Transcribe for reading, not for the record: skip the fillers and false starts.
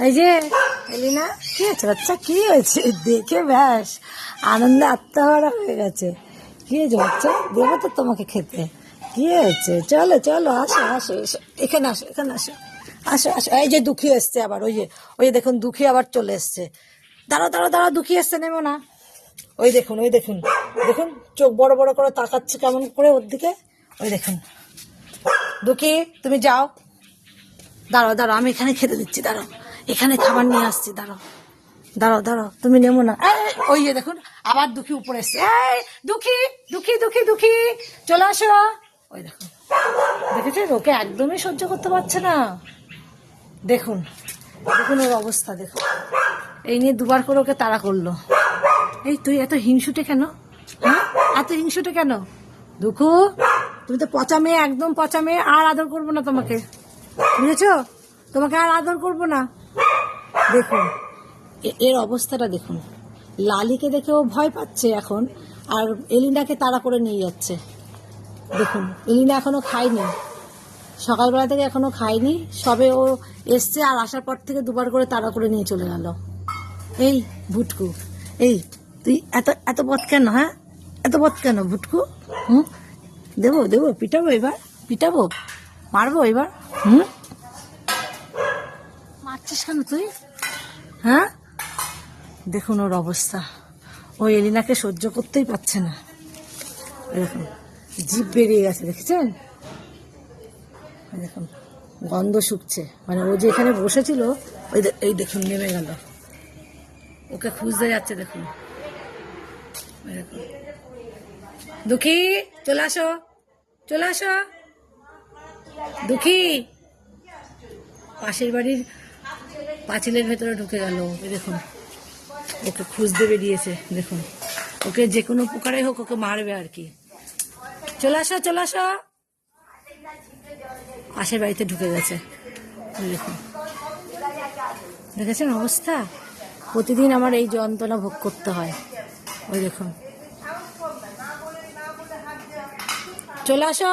এই যে এলিনা, কি হয়েছে বাচ্চা, কি হয়েছে? দেখে ব্যাস আনন্দে আত্মহারা হয়ে গেছে। কি হয়েছে বাচ্চা? দেবো তো তোমাকে খেতে। কি হয়েছে? চলো চলো, আসো আসো এসো, এখানে আসো, এখানে আসো, আসো আসো। এই যে দুঃখী এসছে আবার, ওই যে দেখুন দুঃখী আবার চলে এসছে। দাঁড়াও দাঁড়াও দাঁড়াও, দুঃখী এসছে, নেমো না। ওই দেখুন, ওই দেখুন, দেখুন চোখ বড় বড় করে তাকাচ্ছে কেমন করে ওর দিকে। ওই দেখুন, দুঃখী তুমি যাও, দাঁড়াও দাঁড়াও, আমি এখানে খেতে দিচ্ছি, দাঁড়াও, এখানে খাবার নিয়ে আসছি, দাঁড়াও দাঁড়াও দাঁড়াও, তুমি নেমো না। ওই যে দেখুন আবার দুঃখী উপরে এসছে। এই দুঃখী, দুঃখী দুঃখী দুঃখী, চলে আসো। ওই দেখুন, দেখেছেন ওকে একদমই সহ্য করতে পারছে না। দেখুন দেখুন ওর অবস্থা দেখুন। এই নিয়ে দুবার করে ওকে তাড়া করলো। এই তুই এত হিংসুটে কেন? হ্যাঁ, এত হিংসুটে কেন? দুঃখু, তুমি তো পচা মেয়ে, একদম পচা মেয়ে, আর আদর করবো না তোমাকে, বুঝেছো? তোমাকে আর আদর করবো না। দেখুন এর অবস্থাটা দেখুন, লালিকে দেখে ও ভয় পাচ্ছে এখন, আর এলিনাকে তাড়া করে নিয়ে যাচ্ছে। দেখুন এলিনা এখনো খায়নি, সকালবেলা থেকে এখনো খায়নি, সবে ও এসছে, আর আসার পর থেকে দুবার করে তাড়া করে নিয়ে চলে গেল। এই ভুটকু, এই তুই এত এত বদ কেন? হ্যাঁ, এত বদ কেন ভুটকু? হুম, দেবো দেবো, পিটাবো এবার, পিটাবো, মারবো এবার। হুম, মারছিস কেন তুই? হ্যাঁ, দেখুন ওর অবস্থা, ও এলিনাকে সহ্য করতেই পারছে না। দেখুন জিভ বেরিয়ে গেছে, দেখেছেন? দেখুন গন্ধ শুকছে, মানে ও যে এখানে বসেছিল, এই দেখুন নেমে গেল, ওকে খুঁজতে যাচ্ছে। দেখুন দেখুন, দুঃখী চলে আসো, চলে আসো দুঃখী। পাশের বাড়ির পাঁচিলের ভেতরে ঢুকে গেল। এই দেখুন ওকে খুঁজতে বেরিয়েছে। দেখুন ওকে যে কোনো প্রকারে হোক ওকে মারবে আর কি। চলে আসো, চলে আসো। পাশের বাড়িতে ঢুকে গেছে। দেখুন, দেখেছেন অবস্থা? প্রতিদিন আমার এই যন্ত্রণা ভোগ করতে হয়। ওই দেখুন, চলে আসো।